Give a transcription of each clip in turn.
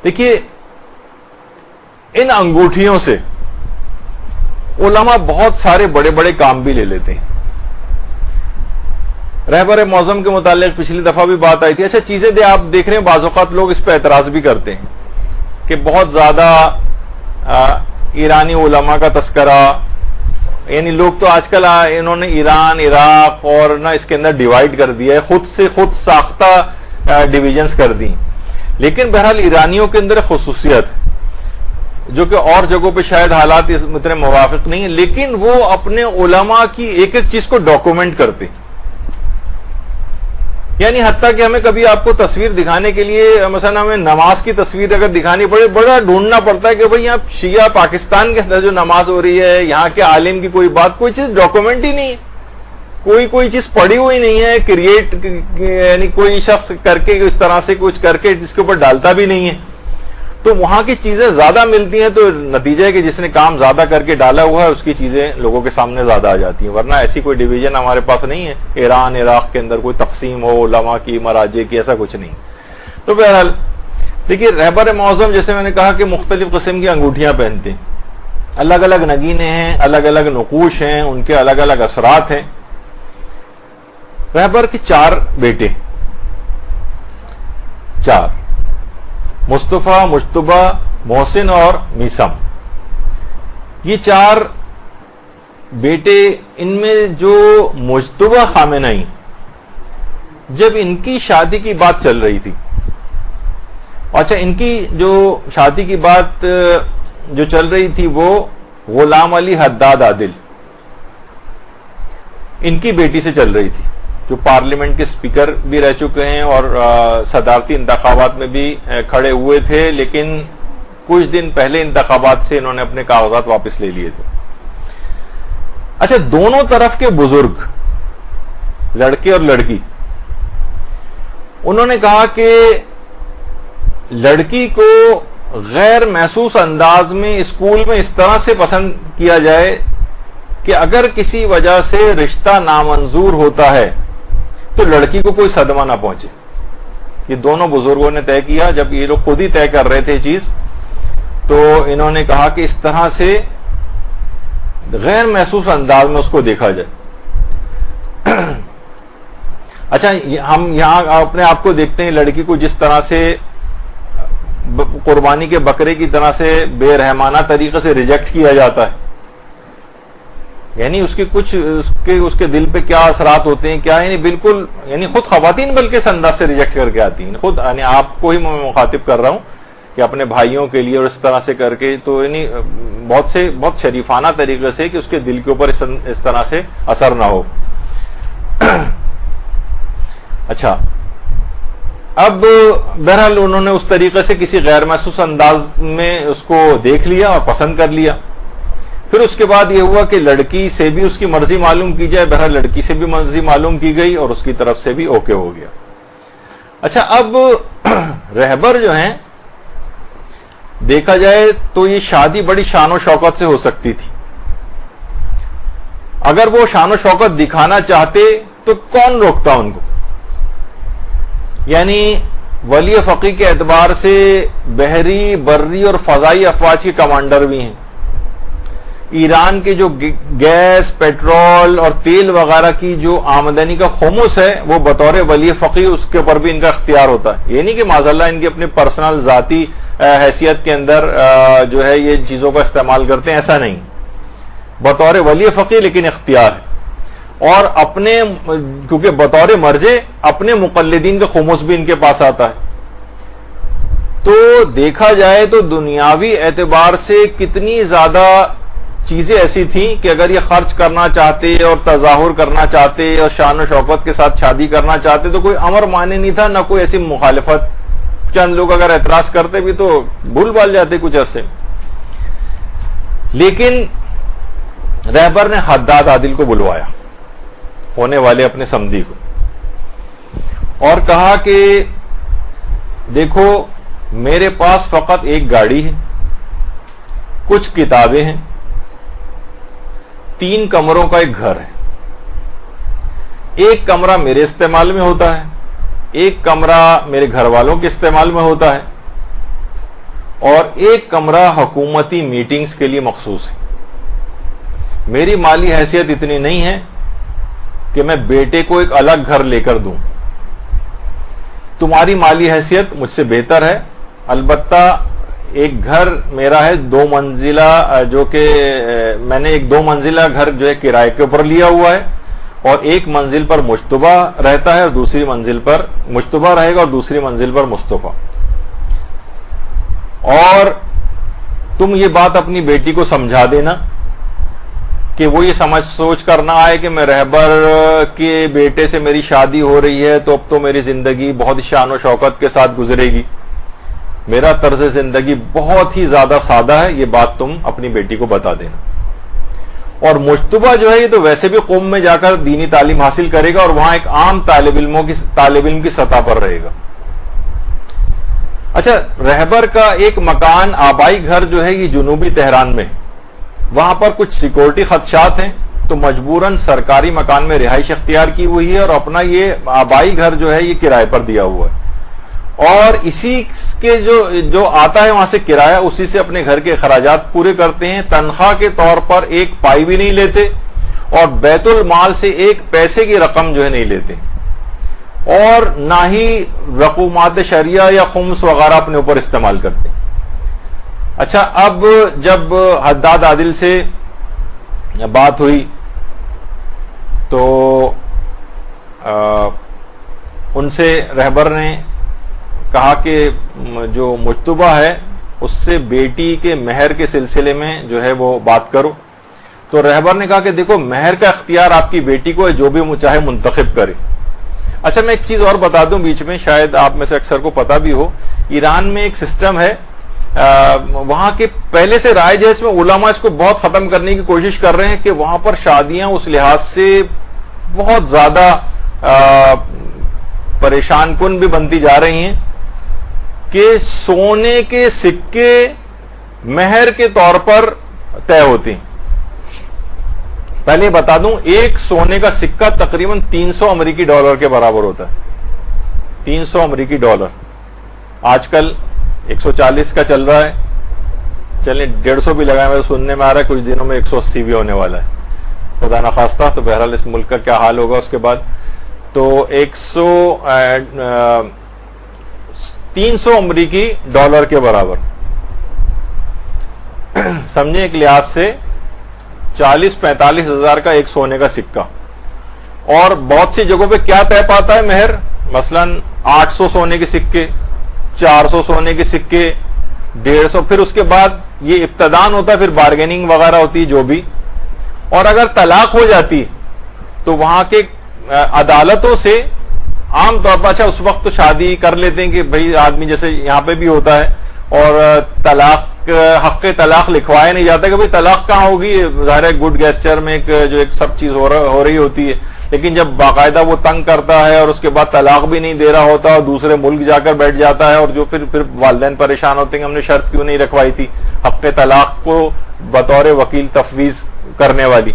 دیکھیے ان انگوٹھیوں سے علماء بہت سارے بڑے بڑے کام بھی لے لیتے ہیں. رہبر معظم کے متعلق پچھلی دفعہ بھی بات آئی تھی. اچھا چیزیں آپ دیکھ رہے ہیں بعض اوقات لوگ اس پہ اعتراض بھی کرتے ہیں کہ بہت زیادہ ایرانی علماء کا تذکرہ، یعنی لوگ تو آج کل انہوں نے ایران عراق اور نہ اس کے اندر ڈیوائیڈ کر دیا ہے، خود سے خود ساختہ ڈویژنز کر دی. لیکن بہرحال ایرانیوں کے اندر خصوصیت ہے جو کہ اور جگہوں پہ شاید حالات اتنے موافق نہیں ہیں، لیکن وہ اپنے علماء کی ایک ایک چیز کو ڈاکومنٹ کرتے ہیں. یعنی حتیٰ کہ ہمیں کبھی آپ کو تصویر دکھانے کے لیے مثلا ہمیں نماز کی تصویر اگر دکھانی پڑے، بڑا ڈھونڈنا پڑتا ہے کہ بھئی یہاں شیعہ پاکستان کے اندر جو نماز ہو رہی ہے، یہاں کے عالم کی کوئی چیز ڈاکومنٹ ہی نہیں ہے، کوئی چیز پڑی ہوئی نہیں ہے، کریٹ یعنی کوئی شخص کر کے اس طرح سے کچھ کر کے جس کے اوپر ڈالتا بھی نہیں ہے. تو وہاں کی چیزیں زیادہ ملتی ہیں، تو نتیجہ ہے کہ جس نے کام زیادہ کر کے ڈالا ہوا ہے اس کی چیزیں لوگوں کے سامنے زیادہ آ جاتی ہیں. ورنہ ایسی کوئی ڈویژن ہمارے پاس نہیں ہے ایران عراق کے اندر کوئی تقسیم ہو علماء کی مراجع کی، ایسا کچھ نہیں. تو بہرحال دیکھیے رہبر معظم جیسے میں نے کہا کہ مختلف قسم کی انگوٹھیاں پہنتے ہیں، الگ الگ نگینے ہیں، الگ الگ نقوش ہیں، ان کے الگ الگ اثرات ہیں. رہبر کے 4 بیٹے، 4 مصطفیٰ، مجتبہ، محسن اور میثم. یہ 4 بیٹے، ان میں جو مجتبہ خامنہئی، جب ان کی شادی کی بات چل رہی تھی، اچھا ان کی جو شادی کی بات جو چل رہی تھی وہ غلام علی حداد عادل ان کی بیٹی سے چل رہی تھی، جو پارلیمنٹ کے سپیکر بھی رہ چکے ہیں اور صدارتی انتخابات میں بھی کھڑے ہوئے تھے، لیکن کچھ دن پہلے انتخابات سے انہوں نے اپنے کاغذات واپس لے لیے تھے. اچھا دونوں طرف کے بزرگ، لڑکے اور لڑکی، انہوں نے کہا کہ لڑکی کو غیر محسوس انداز میں اسکول میں اس طرح سے پسند کیا جائے کہ اگر کسی وجہ سے رشتہ نامنظور ہوتا ہے تو لڑکی کو کوئی صدمہ نہ پہنچے. یہ دونوں بزرگوں نے طے کیا، جب یہ لوگ خود ہی طے کر رہے تھے چیز، تو انہوں نے کہا کہ اس طرح سے غیر محسوس انداز میں اس کو دیکھا جائے. اچھا ہم یہاں اپنے آپ کو دیکھتے ہیں، لڑکی کو جس طرح سے قربانی کے بکرے کی طرح سے بے رحمانہ طریقے سے ریجیکٹ کیا جاتا ہے، یعنی اس کے کچھ اس کے دل پہ کیا اثرات ہوتے ہیں کیا، یعنی بالکل یعنی خود خواتین بلکہ اس انداز سے ریجیکٹ کر کے آتی ہیں. خود یعنی آپ کو ہی میں مخاطب کر رہا ہوں کہ اپنے بھائیوں کے لیے اور اس طرح سے کر کے، تو یعنی بہت شریفانہ طریقے سے کہ اس کے دل کے اوپر اس طرح سے اثر نہ ہو. اچھا اب بہرحال انہوں نے اس طریقے سے کسی غیر محسوس انداز میں اس کو دیکھ لیا اور پسند کر لیا. پھر اس کے بعد یہ ہوا کہ لڑکی سے بھی اس کی مرضی معلوم کی جائے. بہرحال لڑکی سے بھی مرضی معلوم کی گئی اور اس کی طرف سے بھی اوکے ہو گیا. اچھا اب رہبر جو ہیں دیکھا جائے تو یہ شادی بڑی شان و شوکت سے ہو سکتی تھی. اگر وہ شان و شوکت دکھانا چاہتے تو کون روکتا ان کو؟ یعنی ولی فقی کے اعتبار سے بحری، بری اور فضائی افواج کے کمانڈر بھی ہیں. ایران کے جو گیس، پیٹرول اور تیل وغیرہ کی جو آمدنی کا خمس ہے وہ بطور ولی فقی اس کے اوپر بھی ان کا اختیار ہوتا ہے. یہ نہیں کہ معاذاللہ ان کی اپنی پرسنل ذاتی حیثیت کے اندر جو ہے یہ چیزوں کا استعمال کرتے ہیں، ایسا نہیں. بطور ولی فقی لیکن اختیار ہے، اور اپنے کیونکہ بطور مرجع اپنے مقلدین کا خمس بھی ان کے پاس آتا ہے. تو دیکھا جائے تو دنیاوی اعتبار سے کتنی زیادہ چیزیں ایسی تھیں کہ اگر یہ خرچ کرنا چاہتے اور تظاہر کرنا چاہتے اور شان و شوکت کے ساتھ شادی کرنا چاہتے تو کوئی امر مانے نہیں تھا، نہ کوئی ایسی مخالفت. چند لوگ اگر اعتراض کرتے بھی تو بھول بھال جاتے کچھ عرصے. لیکن رہبر نے حداد عادل کو بلوایا، ہونے والے اپنے سمدھی کو، اور کہا کہ دیکھو میرے پاس فقط ایک گاڑی ہے، کچھ کتابیں ہیں، 3 کمروں کا ایک گھر ہے. ایک کمرہ میرے استعمال میں ہوتا ہے، ایک کمرہ میرے گھر والوں کے استعمال میں ہوتا ہے. اور ایک کمرہ حکومتی میٹنگز کے لیے مخصوص ہے. میری مالی حیثیت اتنی نہیں ہے کہ میں بیٹے کو ایک الگ گھر لے کر دوں. تمہاری مالی حیثیت مجھ سے بہتر ہے. البتہ ایک گھر میرا ہے 2 منزلہ، جو کہ میں نے ایک 2 منزلہ گھر جو ہے کرائے کے اوپر لیا ہوا ہے، اور ایک منزل پر مشتبہ رہتا ہے اور دوسری منزل پر مشتبہ رہے گا اور دوسری منزل پر مصطفیٰ. اور تم یہ بات اپنی بیٹی کو سمجھا دینا کہ وہ یہ سوچ کر نہ آئے کہ میں رہبر کے بیٹے سے میری شادی ہو رہی ہے تو اب تو میری زندگی بہت ہی شان و شوکت کے ساتھ گزرے گی. میرا طرز زندگی بہت ہی زیادہ سادہ ہے، یہ بات تم اپنی بیٹی کو بتا دینا. اور مشتبہ جو ہے یہ تو ویسے بھی قوم میں جا کر دینی تعلیم حاصل کرے گا اور وہاں ایک عام طالب علم کی سطح پر رہے گا. اچھا، رہبر کا ایک مکان آبائی گھر جو ہے یہ جنوبی تہران میں، وہاں پر کچھ سیکورٹی خدشات ہیں تو مجبوراً سرکاری مکان میں رہائش اختیار کی ہوئی ہے اور اپنا یہ آبائی گھر جو ہے یہ کرائے پر دیا ہوا ہے، اور اسی کے جو آتا ہے وہاں سے کرایہ اسی سے اپنے گھر کے اخراجات پورے کرتے ہیں. تنخواہ کے طور پر ایک پائی بھی نہیں لیتے اور بیت المال سے ایک پیسے کی رقم جو ہے نہیں لیتے، اور نہ ہی رقومات شرعیہ یا خمس وغیرہ اپنے اوپر استعمال کرتے. اچھا، اب جب حداد عادل سے بات ہوئی تو ان سے رہبر نے کہا کہ جو مشتبہ ہے اس سے بیٹی کے مہر کے سلسلے میں جو ہے وہ بات کرو. تو رہبر نے کہا کہ دیکھو، مہر کا اختیار آپ کی بیٹی کو ہے، جو بھی چاہے منتخب کرے. اچھا، میں ایک چیز اور بتا دوں بیچ میں، شاید آپ میں سے اکثر کو پتا بھی ہو. ایران میں ایک سسٹم ہے، وہاں کے پہلے سے رائج ہے، اس میں علماء اس کو بہت ختم کرنے کی کوشش کر رہے ہیں کہ وہاں پر شادیاں اس لحاظ سے بہت زیادہ پریشان کن بھی بنتی جا رہی ہیں کہ سونے کے سکے مہر کے طور پر طے ہوتے ہیں. پہلے بتا دوں، ایک سونے کا سکہ تقریباً $300 کے برابر ہوتا ہے. $300. آج کل 140 کا چل رہا ہے، چلیں 150 بھی لگائے، میں سننے میں آ رہا ہے کچھ دنوں میں 180 بھی ہونے والا ہے، خدا نخواستہ. تو بہرحال اس ملک کا کیا حال ہوگا اس کے بعد. تو $300 کے برابر سمجھیں، ایک لحاظ سے 40-45 ہزار کا ایک سونے کا سکہ. اور بہت سی جگہوں پہ کیا طے پاتا ہے مہر، مثلاً 800 سونے کے سکے، 400 سونے کے سکے، 150. پھر اس کے بعد یہ ابتدان ہوتا ہے، پھر بارگیننگ وغیرہ ہوتی ہے جو بھی. اور اگر طلاق ہو جاتی تو وہاں کے عدالتوں سے عام طور پر، اچھا اس وقت تو شادی کر لیتے ہیں کہ بھئی آدمی جیسے یہاں پہ بھی ہوتا ہے، اور حق طلاق لکھوایا نہیں جاتا کہ بھئی طلاق کہاں ہوگی، ظاہر ہے گڈ گیسچر میں ایک سب چیز ہو رہی ہوتی ہے. لیکن جب باقاعدہ وہ تنگ کرتا ہے اور اس کے بعد طلاق بھی نہیں دے رہا ہوتا اور دوسرے ملک جا کر بیٹھ جاتا ہے، اور جو پھر والدین پریشان ہوتے ہیں کہ ہم نے شرط کیوں نہیں رکھوائی تھی حق طلاق کو بطور وکیل تفویض کرنے والی.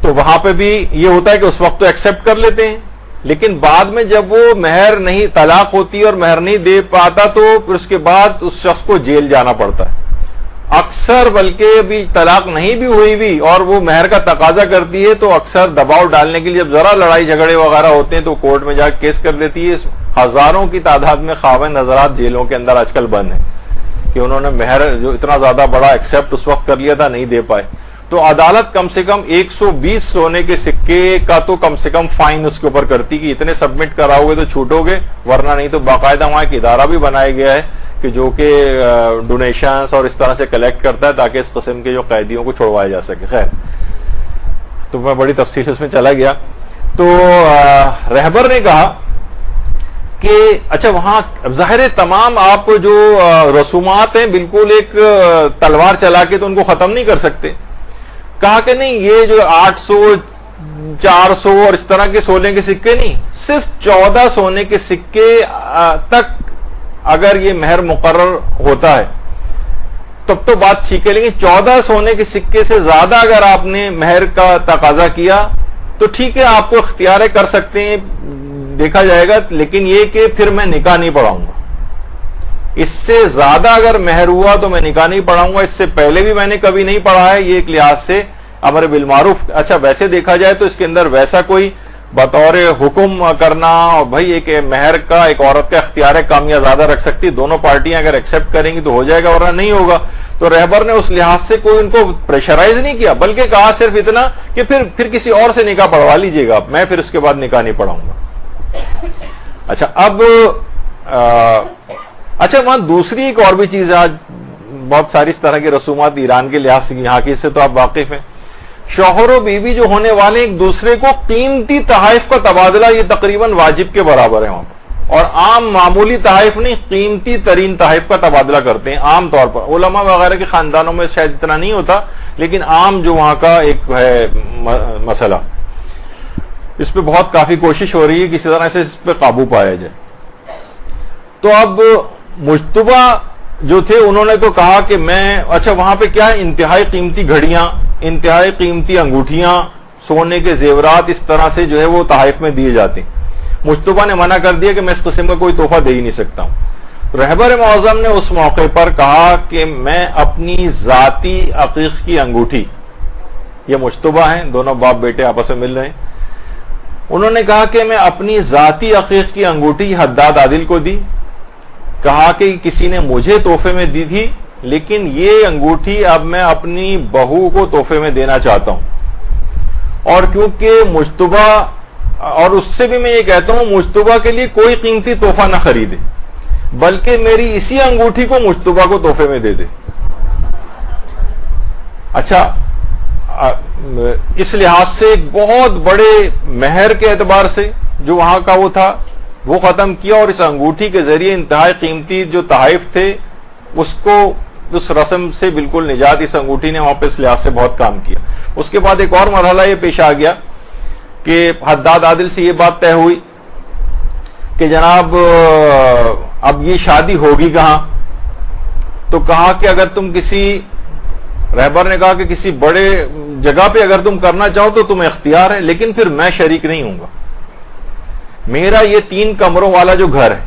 تو وہاں پہ بھی یہ ہوتا ہے کہ اس وقت تو ایکسپٹ کر لیتے ہیں، لیکن بعد میں جب وہ مہر نہیں، طلاق ہوتی ہے اور مہر نہیں دے پاتا تو پھر اس کے بعد اس شخص کو جیل جانا پڑتا ہے. اکثر بلکہ بھی طلاق نہیں بھی ہوئی بھی اور وہ مہر کا تقاضا کرتی ہے تو اکثر دباؤ ڈالنے کے لیے جب ذرا لڑائی جھگڑے وغیرہ ہوتے ہیں تو کورٹ میں جا کے کیس کر دیتی ہے. ہزاروں کی تعداد میں خاوند حضرات جیلوں کے اندر آج کل بند ہیں کہ انہوں نے مہر جو اتنا زیادہ بڑا ایکسپٹ اس وقت کر لیا تھا نہیں دے پائے. تو عدالت کم سے کم 120 سونے کے سکے کا تو کم سے کم فائن اس کے اوپر کرتی کہ اتنے سبمٹ کراؤ گے تو چھوٹو گے، ورنہ نہیں. تو باقاعدہ وہاں ایک ادارہ بھی بنایا گیا ہے کہ جو کہ ڈونیشنز اور اس طرح سے کلیکٹ کرتا ہے تاکہ اس قسم کے جو قیدیوں کو چھوڑوایا جا سکے. خیر، تو میں بڑی تفصیل اس میں چلا گیا. تو رہبر نے کہا کہ اچھا وہاں ظاہر تمام آپ جو رسومات ہیں بالکل ایک تلوار چلا کے تو ان کو ختم نہیں کر سکتے. کہا کہ نہیں، یہ جو 800 400 اور اس طرح کے سونے کے سکے نہیں، صرف 14 سونے کے سکے تک اگر یہ مہر مقرر ہوتا ہے تب تو بات ٹھیک ہے، لیکن 14 سونے کے سکے سے زیادہ اگر آپ نے مہر کا تقاضا کیا تو ٹھیک ہے، آپ کو اختیار کر سکتے ہیں، دیکھا جائے گا، لیکن یہ کہ پھر میں نکاح نہیں پڑھاؤں گا. اس سے زیادہ اگر مہر ہوا تو میں نکاح نہیں پڑھاؤں گا. اس سے پہلے بھی میں نے کبھی نہیں پڑھا ہے. یہ ایک لحاظ سے امر بالمعروف. اچھا ویسے دیکھا جائے تو اس کے اندر ویسا کوئی بطور حکم کرنا اور بھائی ایک مہر کا ایک عورت کا اختیار ہے کم یا زیادہ رکھ سکتی, دونوں پارٹیاں اگر ایکسپٹ کریں گی تو ہو جائے گا ورنہ نہیں ہوگا. تو رہبر نے اس لحاظ سے کوئی ان کو پریشرائز نہیں کیا, بلکہ کہا صرف اتنا کہ پھر کسی اور سے نکاح پڑھوا لیجئے گا, میں پھر اس کے بعد نکاح نہیں پڑھاؤں گا. اچھا اب اچھا وہاں دوسری ایک اور بھی چیز ہے. آج بہت ساری اس طرح کی رسومات ایران کے لحاظ سے یہاں کی سے تو آپ واقف ہیں. شوہر و بیوی جو ہونے والے ایک دوسرے کو قیمتی تحائف کا تبادلہ یہ تقریباً واجب کے برابر ہے وہاں پر, اور عام معمولی تحائف نہیں, قیمتی ترین تحائف کا تبادلہ کرتے ہیں عام طور پر. علماء وغیرہ کے خاندانوں میں شاید اتنا نہیں ہوتا, لیکن عام جو وہاں کا ایک ہے مسئلہ, اس پہ بہت کافی کوشش ہو رہی ہے کسی طرح سے اس پہ قابو پایا جائے. تو اب مجتبہ جو تھے انہوں نے تو کہا کہ میں, اچھا وہاں پہ کیا ہے, انتہائی قیمتی گھڑیاں, انتہائی قیمتی انگوٹھیاں, سونے کے زیورات اس طرح سے جو ہے وہ تحائف میں دیے جاتے ہیں. مجتبہ نے منع کر دیا کہ میں اس قسم کا کوئی تحفہ دے ہی نہیں سکتا ہوں. رہبر معظم نے اس موقع پر کہا کہ میں اپنی ذاتی عقیق کی انگوٹھی, یہ مجتبہ ہیں, دونوں باپ بیٹے آپس میں مل رہے ہیں, انہوں نے کہا کہ میں اپنی ذاتی عقیق کی انگوٹھی حداد عادل کو دی. کہا کہ کسی نے مجھے تحفے میں دی تھی, لیکن یہ انگوٹھی اب میں اپنی بہو کو تحفے میں دینا چاہتا ہوں. اور کیونکہ مجتبہ, اور اس سے بھی میں یہ کہتا ہوں مجتبہ کے لیے کوئی قیمتی تحفہ نہ خریدے, بلکہ میری اسی انگوٹھی کو مجتبہ کو تحفے میں دے دے. اچھا اس لحاظ سے ایک بہت بڑے مہر کے اعتبار سے جو وہاں کا وہ تھا وہ ختم کیا, اور اس انگوٹھی کے ذریعے انتہائی قیمتی جو تحائف تھے اس کو, اس رسم سے بالکل نجات اس انگوٹھی نے وہاں پہ اس لحاظ سے بہت کام کیا. اس کے بعد ایک اور مرحلہ یہ پیش آ گیا کہ حداد عادل سے یہ بات طے ہوئی کہ جناب اب یہ شادی ہوگی کہاں. تو کہا کہ اگر تم کسی, رہبر نے کہا کہ کسی بڑے جگہ پہ اگر تم کرنا چاہو تو تمہیں اختیار ہے, لیکن پھر میں شریک نہیں ہوں گا. میرا یہ 3 کمروں والا جو گھر ہے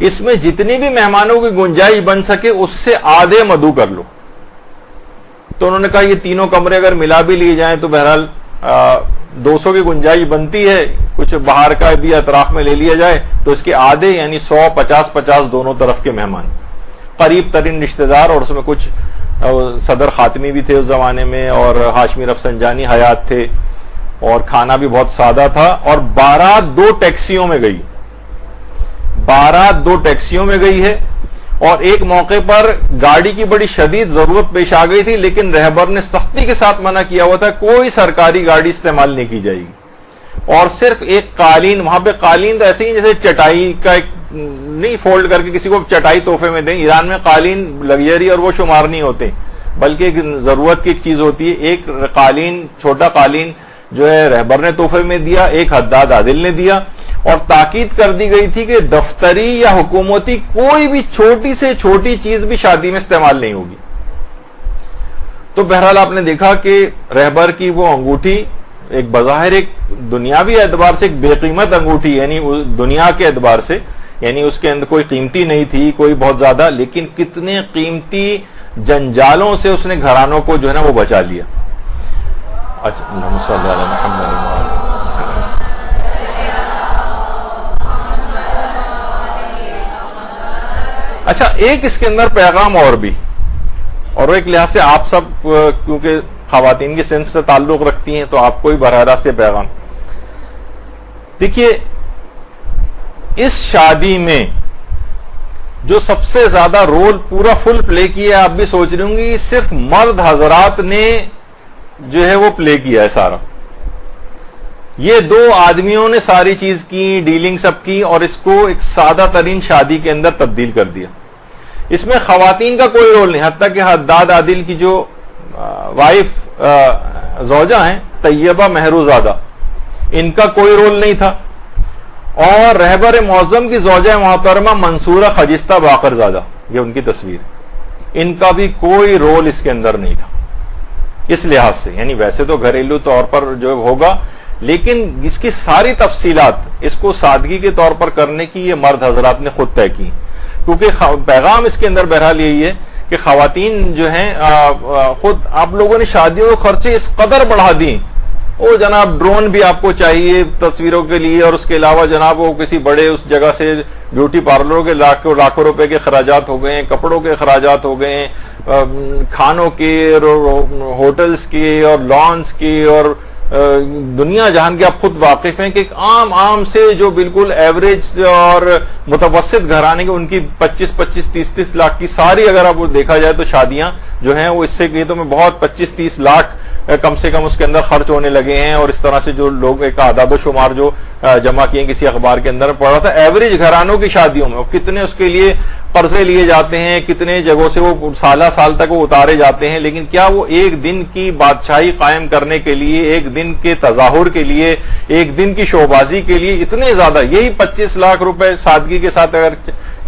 اس میں جتنی بھی مہمانوں کی گنجائش بن سکے اس سے آدھے مدعو کر لو. تو انہوں نے کہا یہ تینوں کمرے اگر ملا بھی لیے جائیں تو بہرحال 200 کی گنجائش بنتی ہے, کچھ باہر کا بھی اطراف میں لے لیا جائے تو اس کے آدھے یعنی 100 50 دونوں طرف کے مہمان, قریب ترین رشتہ دار, اور اس میں کچھ صدر خاتمی بھی تھے اس زمانے میں, اور ہاشمی رفسنجانی حیات تھے, اور کھانا بھی بہت سادہ تھا. اور بارات 2 ٹیکسیوں میں گئی, بارات 2 ٹیکسیوں میں گئی ہے. اور ایک موقع پر گاڑی کی بڑی شدید ضرورت پیش آ گئی تھی, لیکن رہبر نے سختی کے ساتھ منع کیا ہوا تھا کوئی سرکاری گاڑی استعمال نہیں کی جائے گی, اور صرف ایک قالین, وہاں پہ قالین تو ایسے ہی جیسے چٹائی کا ایک نہیں فولڈ کر کے کسی کو چٹائی تحفے میں دیں. ایران میں قالین لگژری اور وہ شمار نہیں ہوتے, بلکہ ایک ضرورت کی ایک چیز ہوتی ہے. ایک قالین, چھوٹا قالین جو ہے رہبر نے تحفے میں دیا, ایک حداد عادل نے دیا, اور تاکید کر دی گئی تھی کہ دفتری یا حکومتی کوئی بھی چھوٹی سے چھوٹی چیز بھی شادی میں استعمال نہیں ہوگی. تو بہرحال آپ نے دیکھا کہ رہبر کی وہ انگوٹھی ایک بظاہر ایک دنیاوی اعتبار سے ایک بے قیمت انگوٹھی, یعنی دنیا کے اعتبار سے, یعنی اس کے اندر کوئی قیمتی نہیں تھی کوئی بہت زیادہ, لیکن کتنے قیمتی جنجالوں سے اس نے گھرانوں کو جو ہے نا وہ بچا لیا. اچھا اللہم صلی علی محمد. اچھا ایک اس کے اندر پیغام اور بھی, اور ایک لحاظ سے آپ سب کیونکہ خواتین کی صنف سے تعلق رکھتی ہیں تو آپ کو ہی براہ راست پیغام. دیکھیے اس شادی میں جو سب سے زیادہ رول پورا فل پلے کیا ہے, آپ بھی سوچ رہے ہوں گے صرف مرد حضرات نے جو ہے وہ پلے کیا ہے سارا. یہ 2 آدمیوں نے ساری چیز کی, ڈیلنگ سب کی, اور اس کو ایک سادہ ترین شادی کے اندر تبدیل کر دیا. اس میں خواتین کا کوئی رول نہیں, حتیٰ کہ حداد عادل کی جو وائف زوجہ ہیں طیبہ مہروزادہ, ان کا کوئی رول نہیں تھا, اور رہبر معظم کی زوجہ محترمہ منصورہ خجستہ باقر زادہ, یہ ان کی تصویر, ان کا بھی کوئی رول اس کے اندر نہیں تھا اس لحاظ سے. یعنی ویسے تو گھریلو طور پر جو ہوگا, لیکن اس کی ساری تفصیلات اس کو سادگی کے طور پر کرنے کی یہ مرد حضرات نے خود طے کی. کیونکہ پیغام اس کے اندر بہرحال یہی ہے کہ خواتین جو ہیں خود آپ لوگوں نے شادیوں کے خرچے اس قدر بڑھا دیے. وہ جناب ڈرون بھی آپ کو چاہیے تصویروں کے لیے, اور اس کے علاوہ جناب وہ کسی بڑے اس جگہ سے بیوٹی پارلروں کے لاکھوں روپے کے اخراجات ہو گئے ہیں, کپڑوں کے اخراجات ہو گئے ہیں, کھانوں کے اور ہوٹلز کے اور لانس کے, اور دنیا جہان کے آپ خود واقف ہیں کہ ایک عام سے جو بالکل ایوریج اور متوسط گھرانے کے ان کی 25-30 لاکھ کی ساری اگر آپ دیکھا جائے تو شادیاں جو ہیں وہ اس سے کہ تو میں بہت 25-30 لاکھ کم سے کم اس کے اندر خرچ ہونے لگے ہیں. اور اس طرح سے جو لوگ ایک اعداد و شمار جو جمع کیے کسی اخبار کے اندر پڑھا تھا ایوریج گھرانوں کی شادیوں میں کتنے اس کے لیے قرضے لیے جاتے ہیں, کتنے جگہوں سے وہ سال تک وہ اتارے جاتے ہیں. لیکن کیا وہ ایک دن کی بادشاہی قائم کرنے کے لیے, ایک دن کے تظاہر کے لیے, ایک دن کی شوبازی کے لیے اتنے زیادہ, یہی 25 لاکھ روپے سادگی کے ساتھ اگر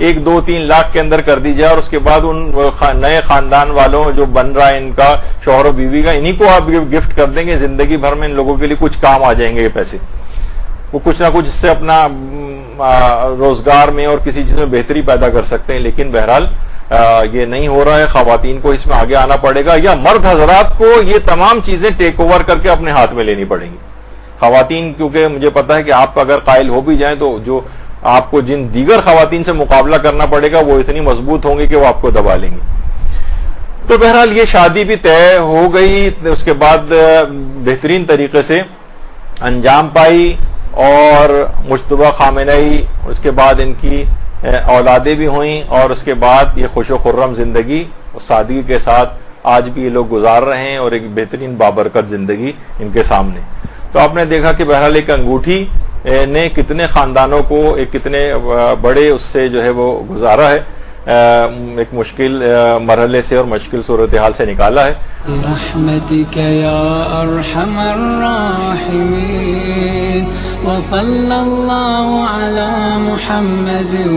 1-2-3 لاکھ کے اندر کر دی جائے, اور اس کے بعد ان نئے خاندان والوں جو بن رہا ہے ان کا شوہر و بیوی کا, انہی کو آپ گفٹ کر دیں گے, زندگی بھر میں ان لوگوں کے لیے کچھ کام آ جائیں گے یہ پیسے. وہ کچھ نہ کچھ اس سے اپنا روزگار میں اور کسی چیز میں بہتری پیدا کر سکتے ہیں. لیکن بہرحال یہ نہیں ہو رہا ہے. خواتین کو اس میں آگے آنا پڑے گا, یا مرد حضرات کو یہ تمام چیزیں ٹیک اوور کر کے اپنے ہاتھ میں لینی پڑیں گی. خواتین کیونکہ مجھے پتا ہے کہ آپ اگر قائل ہو بھی جائیں تو جو آپ کو جن دیگر خواتین سے مقابلہ کرنا پڑے گا وہ اتنی مضبوط ہوں گی کہ وہ آپ کو دبا لیں گے. تو بہرحال یہ شادی بھی طے ہو گئی, اس کے بعد بہترین طریقے سے انجام پائی, اور مجتبی خامنئی, اس کے بعد ان کی اولادیں بھی ہوئیں, اور اس کے بعد یہ خوش و خرم زندگی سادگی کے ساتھ آج بھی یہ لوگ گزار رہے ہیں, اور ایک بہترین بابرکت زندگی ان کے سامنے. تو آپ نے دیکھا کہ بہرحال ایک انگوٹھی نے کتنے خاندانوں کو ایک کتنے بڑے اس سے جو ہے وہ گزارا ہے, ایک مشکل مرحلے سے اور مشکل صورتحال سے نکالا ہے. برحمتک یا ارحم الراحمین وصلی اللہ علی محمد و